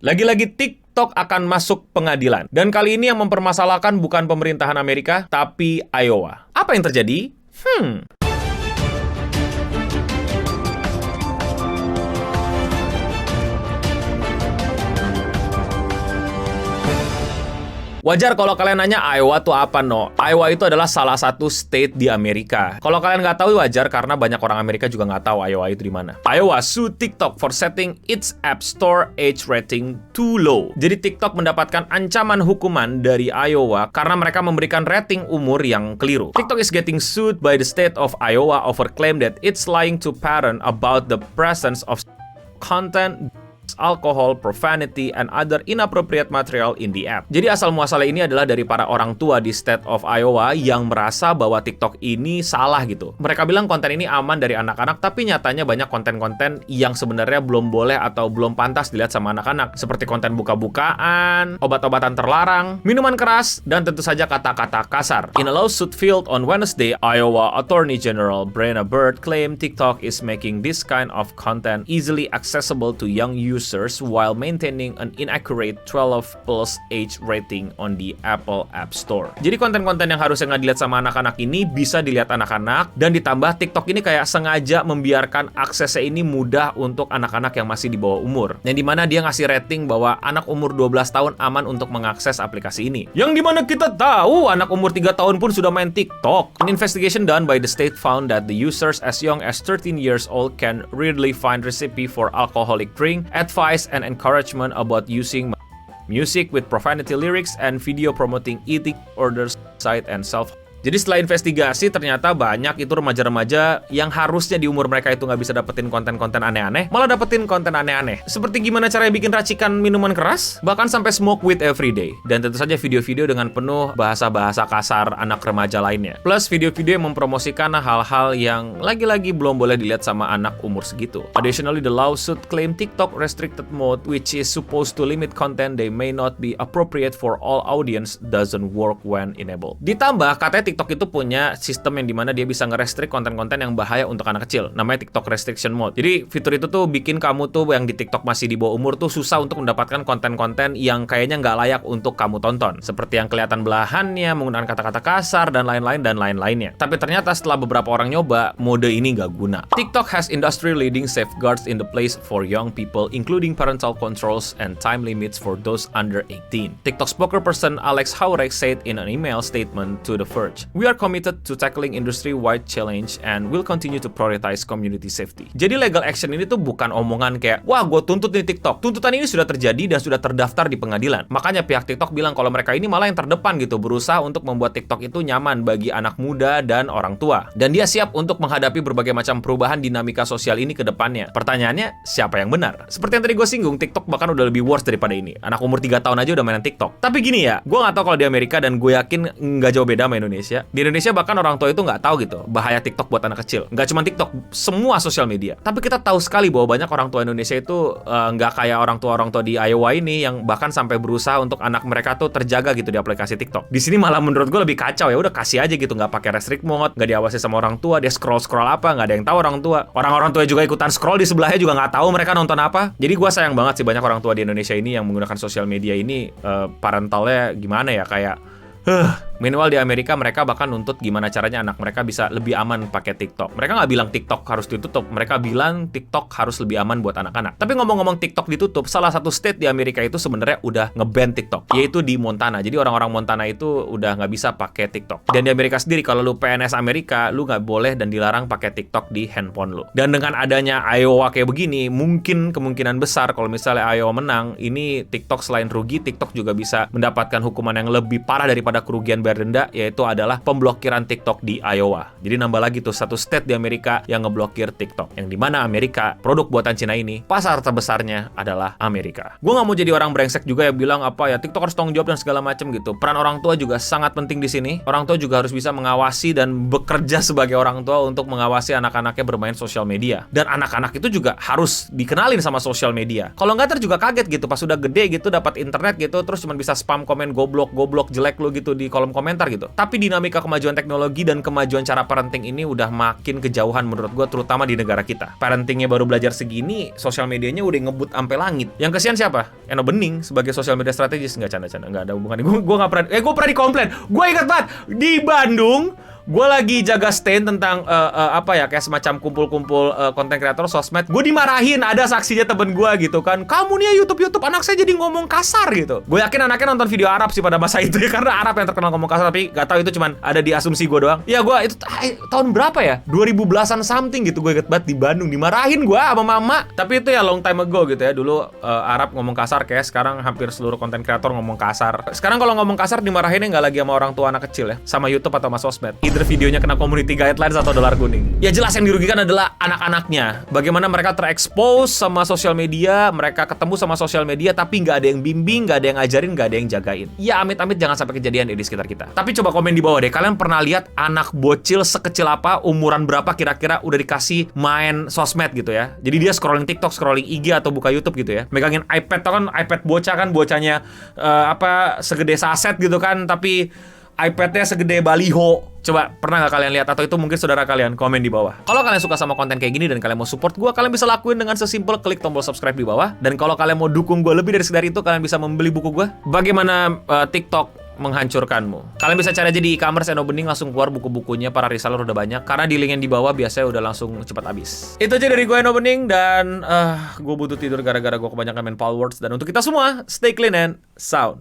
Lagi-lagi TikTok akan masuk pengadilan. Dan kali ini yang mempermasalahkan bukan pemerintahan Amerika, tapi Iowa. Apa yang terjadi? Wajar kalau kalian nanya Iowa tuh apa, no? Iowa itu adalah salah satu state di Amerika. Kalau kalian nggak tahu wajar karena banyak orang Amerika juga nggak tahu Iowa itu di mana. Iowa sued TikTok for setting its App Store age rating too low. Jadi TikTok mendapatkan ancaman hukuman dari Iowa karena mereka memberikan rating umur yang keliru. TikTok is getting sued by the state of Iowa over claim that it's lying to parents about the presence of content, alcohol, profanity, and other inappropriate material in the app. Jadi asal muasalnya ini adalah dari para orang tua di state of Iowa yang merasa bahwa TikTok ini salah gitu. Mereka bilang konten ini aman dari anak-anak, tapi nyatanya banyak konten-konten yang sebenarnya belum boleh atau belum pantas dilihat sama anak-anak. Seperti konten buka-bukaan, obat-obatan terlarang, minuman keras, dan tentu saja kata-kata kasar. In a lawsuit filed on Wednesday, Iowa Attorney General Brenna Bird claimed TikTok is making this kind of content easily accessible to young users while maintaining an inaccurate 12+ age rating on the Apple App Store. Jadi konten-konten yang harusnya nggak dilihat sama anak-anak ini bisa dilihat anak-anak, dan ditambah TikTok ini kayak sengaja membiarkan aksesnya ini mudah untuk anak-anak yang masih di bawah umur. Yang dimana dia ngasih rating bahwa anak umur 12 tahun aman untuk mengakses aplikasi ini. Yang dimana kita tahu anak umur 3 tahun pun sudah main TikTok. An investigation done by the state found that the users as young as 13 years old can readily find recipe for alcoholic drink, advice and encouragement about using music with profanity lyrics, and video promoting eating orders, site and self. Jadi setelah investigasi ternyata banyak itu remaja-remaja yang harusnya di umur mereka itu nggak bisa dapetin konten-konten aneh-aneh, malah dapetin konten aneh-aneh. Seperti gimana caranya bikin racikan minuman keras, bahkan sampai smoke weed every day. Dan tentu saja video-video dengan penuh bahasa-bahasa kasar anak remaja lainnya. Plus video-video yang mempromosikan hal-hal yang lagi-lagi belum boleh dilihat sama anak umur segitu. Additionally, the lawsuit claim TikTok restricted mode, which is supposed to limit content they may not be appropriate for all audience, doesn't work when enabled. Ditambah, katanya TikTok itu punya sistem yang dimana dia bisa nge-restrict konten-konten yang bahaya untuk anak kecil. Namanya TikTok Restriction Mode. Jadi fitur itu tuh bikin kamu tuh yang di TikTok masih di bawah umur tuh susah untuk mendapatkan konten-konten yang kayaknya nggak layak untuk kamu tonton. Seperti yang kelihatan belahannya, menggunakan kata-kata kasar, dan lain-lainnya. Tapi ternyata setelah beberapa orang nyoba, mode ini nggak guna. TikTok has industry-leading safeguards in the place for young people, including parental controls and time limits for those under 18. TikTok spokesperson Alex Haurek said in an email statement to The Verge, "We are committed to tackling industry-wide challenge and will continue to prioritize community safety." Jadi legal action ini tuh bukan omongan kayak, wah gue tuntut nih TikTok. Tuntutan ini sudah terjadi dan sudah terdaftar di pengadilan. Makanya pihak TikTok bilang kalau mereka ini malah yang terdepan gitu, berusaha untuk membuat TikTok itu nyaman bagi anak muda dan orang tua. Dan dia siap untuk menghadapi berbagai macam perubahan dinamika sosial ini ke depannya. Pertanyaannya, siapa yang benar? Seperti yang tadi gue singgung, TikTok bahkan udah lebih worse daripada ini. Anak umur 3 tahun aja udah mainan TikTok. Tapi gini ya, gue nggak tahu kalau di Amerika, dan gue yakin nggak jauh beda sama Indonesia. Di Indonesia bahkan orang tua itu nggak tahu gitu bahaya TikTok buat anak kecil. Nggak cuma TikTok, semua sosial media. Tapi kita tahu sekali bahwa banyak orang tua Indonesia itu nggak kayak orang tua di Iowa ini yang bahkan sampai berusaha untuk anak mereka tuh terjaga gitu di aplikasi TikTok. Di sini malah menurut gue lebih kacau ya. Udah kasih aja gitu, nggak pakai restrict mode, nggak diawasi sama orang tua, dia scroll apa, nggak ada yang tahu orang tua. Orang tua juga ikutan scroll di sebelahnya juga nggak tahu mereka nonton apa. Jadi gue sayang banget sih banyak orang tua di Indonesia ini yang menggunakan sosial media ini parentalnya gimana ya, kayak minimal di Amerika mereka bahkan nuntut gimana caranya anak mereka bisa lebih aman pakai TikTok. Mereka nggak bilang TikTok harus ditutup, mereka bilang TikTok harus lebih aman buat anak-anak. Tapi ngomong-ngomong TikTok ditutup, salah satu state di Amerika itu sebenarnya udah nge-ban TikTok, yaitu di Montana. Jadi orang-orang Montana itu udah nggak bisa pakai TikTok. Dan di Amerika sendiri, kalau lu PNS Amerika, lu nggak boleh dan dilarang pakai TikTok di handphone lu. Dan dengan adanya Iowa kayak begini, mungkin kemungkinan besar kalau misalnya Iowa menang, ini TikTok selain rugi, TikTok juga bisa mendapatkan hukuman yang lebih parah daripada kerugian denda, yaitu adalah pemblokiran TikTok di Iowa. Jadi nambah lagi tuh satu state di Amerika yang ngeblokir TikTok. Yang dimana Amerika, produk buatan Cina ini, pasar terbesarnya adalah Amerika. Gue nggak mau jadi orang brengsek juga yang bilang apa ya TikTok harus tanggung jawab dan segala macam gitu. Peran orang tua juga sangat penting di sini. Orang tua juga harus bisa mengawasi dan bekerja sebagai orang tua untuk mengawasi anak-anaknya bermain sosial media. Dan anak-anak itu juga harus dikenalin sama sosial media. Kalau nggak, ntar juga kaget gitu pas udah gede gitu dapat internet gitu, terus cuma bisa spam komen goblok jelek lu gitu di kolom komentar gitu. Tapi dinamika kemajuan teknologi dan kemajuan cara parenting ini udah makin kejauhan menurut gue, terutama di negara kita. Parentingnya baru belajar segini, sosial medianya udah ngebut sampai langit. Yang kesian siapa? Eno Bening sebagai sosial media strategis. Nggak canda-canda, nggak ada hubungannya. Gue nggak pernah, gue pernah dikomplain. Gue ingat banget di Bandung. Gue lagi jaga stand tentang kayak semacam kumpul-kumpul konten kreator sosmed. Gue dimarahin, ada saksinya temen gue gitu kan. Kamu nih ya YouTube anak saya jadi ngomong kasar gitu. Gue yakin anaknya nonton video Arab sih pada masa itu ya, karena Arab yang terkenal ngomong kasar. Tapi gak tahu itu cuman ada di asumsi gue doang. Ya gue itu tahun berapa ya? 2010-an something gitu. Gue inget banget di Bandung dimarahin gue sama mama. Tapi itu ya long time ago gitu ya. Dulu Arab ngomong kasar, kayak sekarang hampir seluruh konten kreator ngomong kasar. Sekarang kalau ngomong kasar dimarahinnya nggak lagi sama orang tua anak kecil ya, sama YouTube atau sama sosmed. Videonya kena community guidelines atau dolar kuning. Ya jelas yang dirugikan adalah anak-anaknya. Bagaimana mereka terekspos sama sosial media, mereka ketemu sama sosial media tapi nggak ada yang bimbing, nggak ada yang ngajarin, nggak ada yang jagain. Ya amit-amit jangan sampai kejadian di sekitar kita. Tapi coba komen di bawah deh, kalian pernah lihat anak bocil sekecil apa, umuran berapa kira-kira udah dikasih main sosmed gitu ya. Jadi dia scrolling TikTok, scrolling IG atau buka YouTube gitu ya. Megangin iPad, tau kan iPad bocah kan, bocahnya segede saset gitu kan, tapi iPad-nya segede baliho. Coba pernah nggak kalian lihat, atau itu mungkin saudara kalian? Komen di bawah. Kalau kalian suka sama konten kayak gini dan kalian mau support gue, kalian bisa lakuin dengan sesimpel klik tombol subscribe di bawah. Dan kalau kalian mau dukung gue lebih dari sekedar itu, kalian bisa membeli buku gue, Bagaimana TikTok Menghancurkanmu. Kalian bisa cari aja di e-commerce Eno Bening, langsung keluar buku-bukunya, para reseller udah banyak. Karena di link yang di bawah biasanya udah langsung cepat habis. Itu aja dari gue Eno Bening, dan gue butuh tidur gara-gara gue kebanyakan main Power Words. Dan untuk kita semua, stay clean and sound.